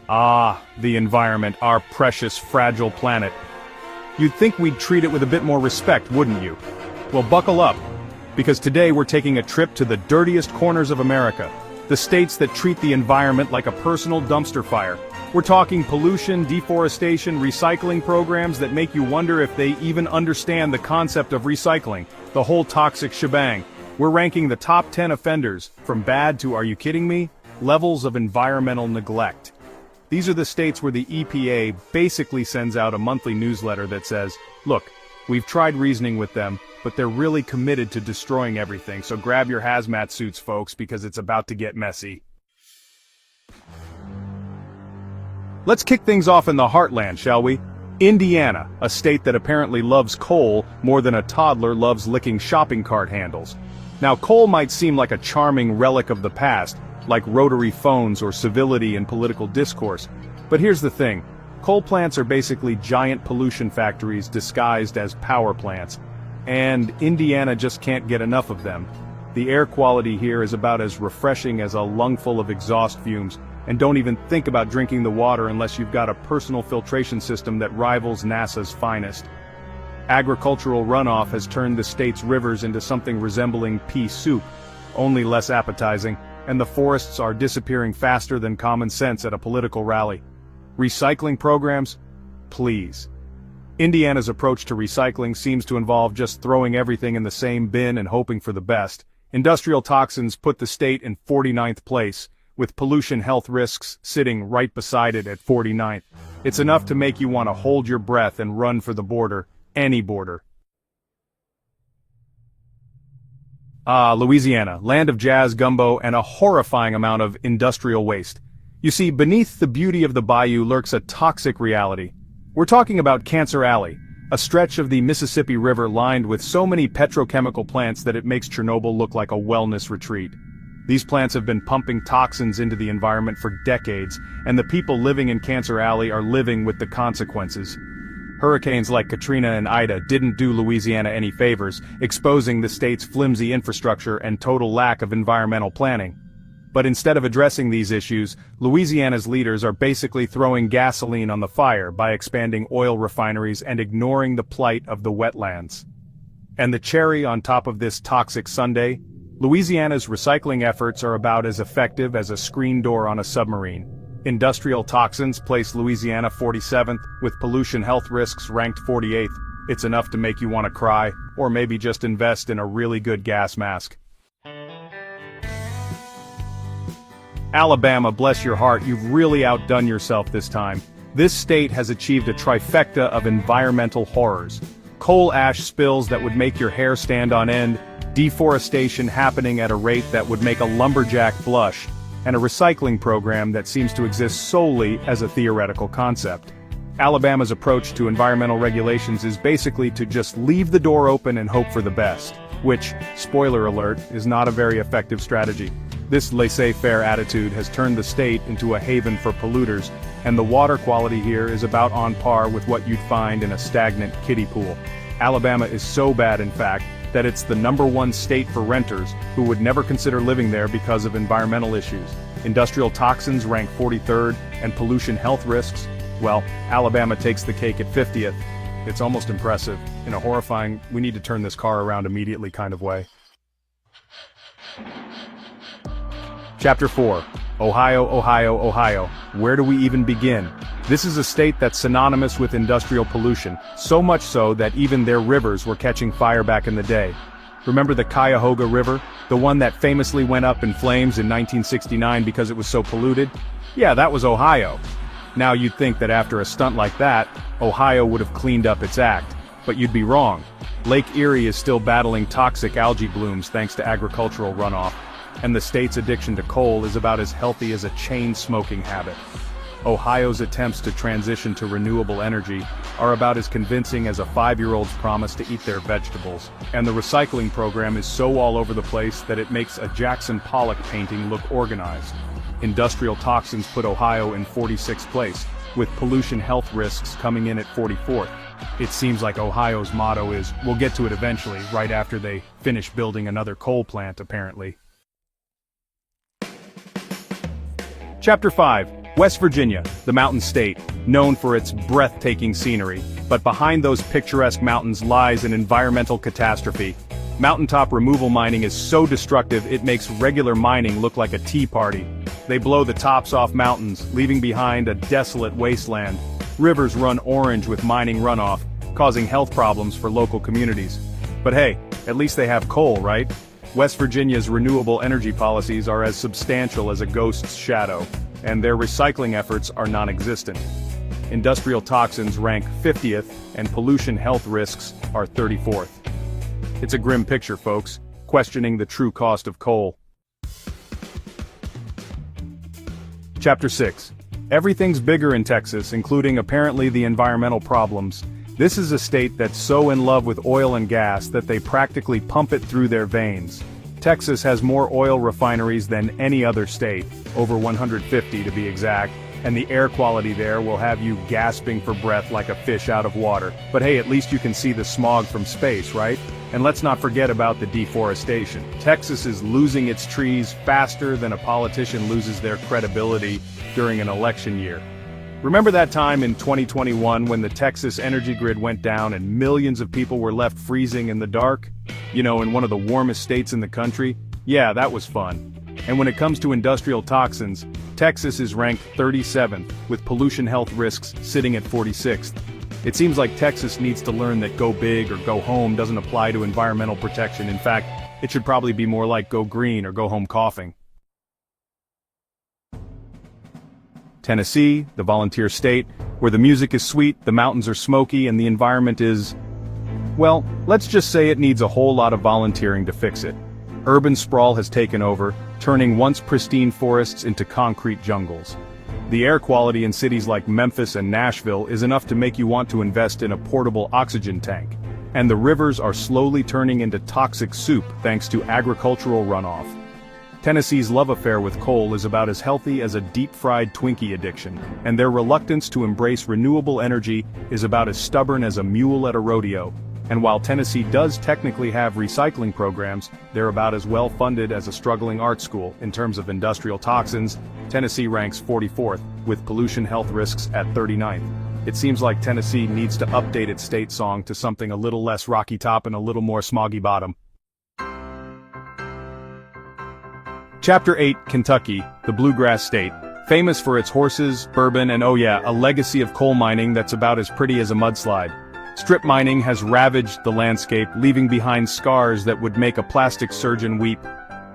Ah, the environment, our precious, fragile planet. You'd think we'd treat it with a bit more respect, wouldn't you? Well, buckle up, because today we're taking a trip to the dirtiest corners of America, the states that treat the environment like a personal dumpster fire. We're talking pollution, deforestation, recycling programs that make you wonder if they even understand the concept of recycling, the whole toxic shebang. We're ranking the top 10 offenders, from bad to, are you kidding me, levels of environmental neglect. These are the states where the EPA basically sends out a monthly newsletter that says, look, we've tried reasoning with them, but they're really committed to destroying everything, so grab your hazmat suits, folks, because it's about to get messy. Let's kick things off in the heartland, shall we? Indiana, a state that apparently loves coal more than a toddler loves licking shopping cart handles. Now, coal might seem like a charming relic of the past, like rotary phones or civility in political discourse. But here's the thing. Coal plants are basically giant pollution factories disguised as power plants. And Indiana just can't get enough of them. The air quality here is about as refreshing as a lungful of exhaust fumes, and don't even think about drinking the water unless you've got a personal filtration system that rivals NASA's finest. Agricultural runoff has turned the state's rivers into something resembling pea soup, only less appetizing, and the forests are disappearing faster than common sense at a political rally. Recycling programs? Please. Indiana's approach to recycling seems to involve just throwing everything in the same bin and hoping for the best. Industrial toxins put the state in 49th place, with pollution health risks sitting right beside it at 49th. It's enough to make you want to hold your breath and run for the border, any border. Louisiana, land of jazz, gumbo, and a horrifying amount of industrial waste. You see, beneath the beauty of the bayou lurks a toxic reality. We're talking about Cancer Alley, a stretch of the Mississippi River lined with so many petrochemical plants that it makes Chernobyl look like a wellness retreat. These plants have been pumping toxins into the environment for decades, and the people living in Cancer Alley are living with the consequences. Hurricanes like Katrina and Ida didn't do Louisiana any favors, exposing the state's flimsy infrastructure and total lack of environmental planning. But instead of addressing these issues, Louisiana's leaders are basically throwing gasoline on the fire by expanding oil refineries and ignoring the plight of the wetlands. And the cherry on top of this toxic sundae? Louisiana's recycling efforts are about as effective as a screen door on a submarine. Industrial toxins place Louisiana 47th, with pollution health risks ranked 48th. It's enough to make you want to cry, or maybe just invest in a really good gas mask. Alabama, bless your heart, you've really outdone yourself this time. This state has achieved a trifecta of environmental horrors. Coal ash spills that would make your hair stand on end, deforestation happening at a rate that would make a lumberjack blush, and a recycling program that seems to exist solely as a theoretical concept. Alabama's approach to environmental regulations is basically to just leave the door open and hope for the best, which, spoiler alert, is not a very effective strategy. This laissez-faire attitude has turned the state into a haven for polluters, and the water quality here is about on par with what you'd find in a stagnant kiddie pool. Alabama is so bad, in fact, that it's the #1 state for renters who would never consider living there because of environmental issues. Industrial toxins rank 43rd, and pollution health risks, well, Alabama takes the cake at 50th. It's almost impressive, in a horrifying, we need to turn this car around immediately kind of way. Chapter 4. Ohio, Ohio, Ohio. Where do we even begin? This is a state that's synonymous with industrial pollution, so much so that even their rivers were catching fire back in the day. Remember the Cuyahoga River? The one that famously went up in flames in 1969 because it was so polluted? Yeah, that was Ohio. Now you'd think that after a stunt like that, Ohio would have cleaned up its act. But you'd be wrong. Lake Erie is still battling toxic algae blooms thanks to agricultural runoff. And the state's addiction to coal is about as healthy as a chain-smoking habit. Ohio's attempts to transition to renewable energy are about as convincing as a 5-year-old's promise to eat their vegetables. And the recycling program is so all over the place that it makes a Jackson Pollock painting look organized. Industrial toxins put Ohio in 46th place, with pollution health risks coming in at 44th. It seems like Ohio's motto is, we'll get to it eventually, right after they finish building another coal plant, apparently. Chapter 5. West Virginia, the mountain state, known for its breathtaking scenery, but behind those picturesque mountains lies an environmental catastrophe. Mountaintop removal mining is so destructive it makes regular mining look like a tea party. They blow the tops off mountains, leaving behind a desolate wasteland. Rivers run orange with mining runoff, causing health problems for local communities. But hey, at least they have coal, right? West Virginia's renewable energy policies are as substantial as a ghost's shadow, and their recycling efforts are non-existent. Industrial toxins rank 50th, and pollution health risks are 34th. It's a grim picture, folks, questioning the true cost of coal. Chapter 6. Everything's bigger in Texas, including apparently the environmental problems. This is a state that's so in love with oil and gas that they practically pump it through their veins. Texas has more oil refineries than any other state, over 150 to be exact, and the air quality there will have you gasping for breath like a fish out of water. But hey, at least you can see the smog from space, right? And let's not forget about the deforestation. Texas is losing its trees faster than a politician loses their credibility during an election year. Remember that time in 2021 when the Texas energy grid went down and millions of people were left freezing in the dark? You know, in one of the warmest states in the country? Yeah, that was fun. And when it comes to industrial toxins, Texas is ranked 37th, with pollution health risks sitting at 46th. It seems like Texas needs to learn that go big or go home doesn't apply to environmental protection. In fact, it should probably be more like go green or go home coughing. Tennessee, the volunteer state, where the music is sweet, the mountains are smoky, and the environment is, well, let's just say it needs a whole lot of volunteering to fix it. Urban sprawl has taken over, turning once pristine forests into concrete jungles. The air quality in cities like Memphis and Nashville is enough to make you want to invest in a portable oxygen tank. And the rivers are slowly turning into toxic soup thanks to agricultural runoff. Tennessee's love affair with coal is about as healthy as a deep-fried Twinkie addiction, and their reluctance to embrace renewable energy is about as stubborn as a mule at a rodeo. And while Tennessee does technically have recycling programs, they're about as well funded as a struggling art school. In terms of industrial toxins, Tennessee ranks 44th, with pollution health risks at 39th. It seems like Tennessee needs to update its state song to something a little less rocky top and a little more smoggy bottom. Chapter 8, Kentucky, the bluegrass state. Famous for its horses, bourbon, and oh yeah, a legacy of coal mining that's about as pretty as a mudslide. Strip mining has ravaged the landscape, leaving behind scars that would make a plastic surgeon weep.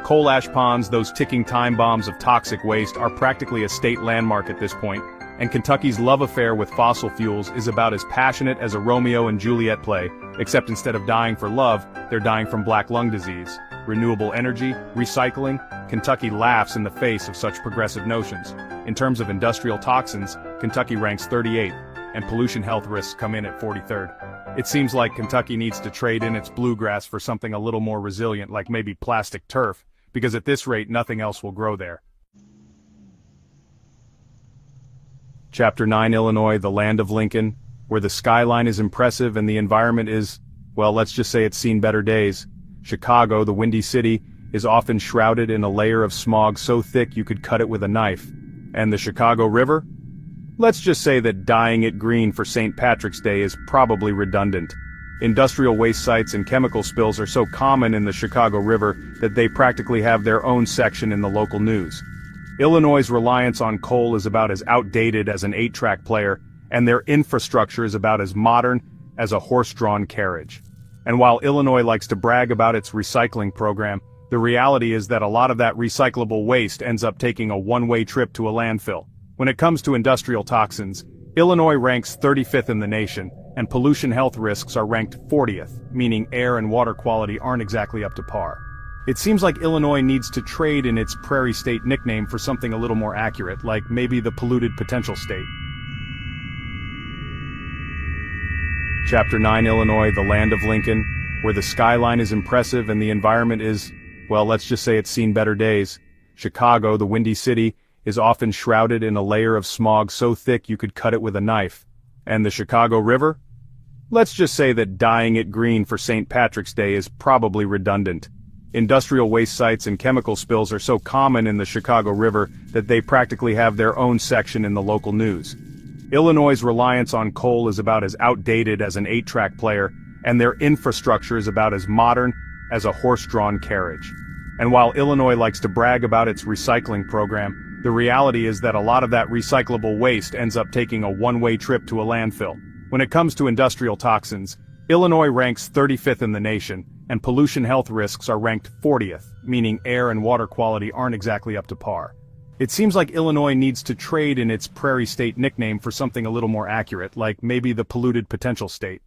Coal ash ponds, those ticking time bombs of toxic waste, are practically a state landmark at this point, and Kentucky's love affair with fossil fuels is about as passionate as a Romeo and Juliet play, except instead of dying for love, they're dying from black lung disease. Renewable energy, recycling, Kentucky laughs in the face of such progressive notions. In terms of industrial toxins, Kentucky ranks 38th, and pollution health risks come in at 43rd. It seems like Kentucky needs to trade in its bluegrass for something a little more resilient, like maybe plastic turf, because at this rate nothing else will grow there. Chapter 9, Illinois, the land of Lincoln, where the skyline is impressive and the environment is, well, let's just say it's seen better days. Chicago, the windy city, is often shrouded in a layer of smog so thick you could cut it with a knife. And the Chicago River? Let's just say that dyeing it green for St. Patrick's Day is probably redundant. Industrial waste sites and chemical spills are so common in the Chicago River that they practically have their own section in the local news. Illinois' reliance on coal is about as outdated as an 8-track player, and their infrastructure is about as modern as a horse-drawn carriage. And while Illinois likes to brag about its recycling program, the reality is that a lot of that recyclable waste ends up taking a one-way trip to a landfill. When it comes to industrial toxins, Illinois ranks 35th in the nation, and pollution health risks are ranked 40th, meaning air and water quality aren't exactly up to par. It seems like Illinois needs to trade in its Prairie State nickname for something a little more accurate, like maybe the polluted potential state. Chapter 9, Illinois, the land of Lincoln, where the skyline is impressive and the environment is, well, let's just say it's seen better days. Chicago, the windy city, is often shrouded in a layer of smog so thick you could cut it with a knife. And the Chicago River? Let's just say that dyeing it green for St. Patrick's Day is probably redundant. Industrial waste sites and chemical spills are so common in the Chicago River that they practically have their own section in the local news. Illinois' reliance on coal is about as outdated as an 8-track player, and their infrastructure is about as modern as a horse-drawn carriage. And while Illinois likes to brag about its recycling program, the reality is that a lot of that recyclable waste ends up taking a one-way trip to a landfill. When it comes to industrial toxins, Illinois ranks 35th in the nation, and pollution health risks are ranked 40th, meaning air and water quality aren't exactly up to par. It seems like Illinois needs to trade in its Prairie State nickname for something a little more accurate, like maybe the polluted potential state.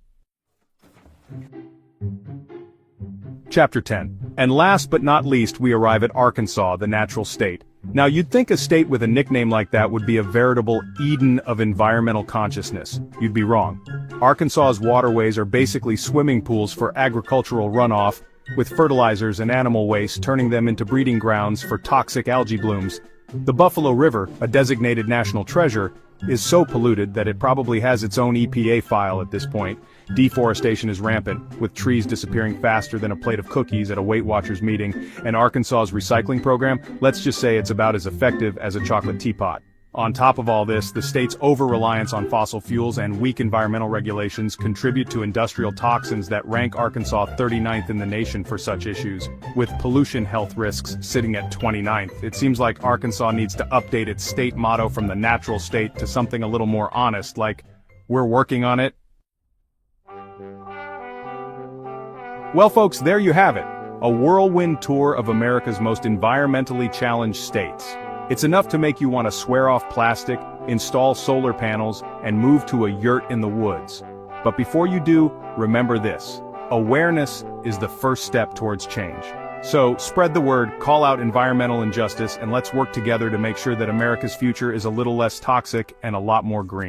Chapter 10. And last but not least, we arrive at Arkansas, the natural state. Now you'd think a state with a nickname like that would be a veritable Eden of environmental consciousness. You'd be wrong. Arkansas's waterways are basically swimming pools for agricultural runoff, with fertilizers and animal waste turning them into breeding grounds for toxic algae blooms. The Buffalo River, a designated national treasure, is so polluted that it probably has its own EPA file at this point. Deforestation is rampant, with trees disappearing faster than a plate of cookies at a Weight Watchers meeting, and Arkansas's recycling program, let's just say it's about as effective as a chocolate teapot. On top of all this, the state's over-reliance on fossil fuels and weak environmental regulations contribute to industrial toxins that rank Arkansas 39th in the nation for such issues, with pollution health risks sitting at 29th. It seems like Arkansas needs to update its state motto from the natural state to something a little more honest, like, "We're working on it." Well folks, there you have it. A whirlwind tour of America's most environmentally challenged states. It's enough to make you want to swear off plastic, install solar panels, and move to a yurt in the woods. But before you do, remember this. Awareness is the first step towards change. So, spread the word, call out environmental injustice, and let's work together to make sure that America's future is a little less toxic and a lot more green.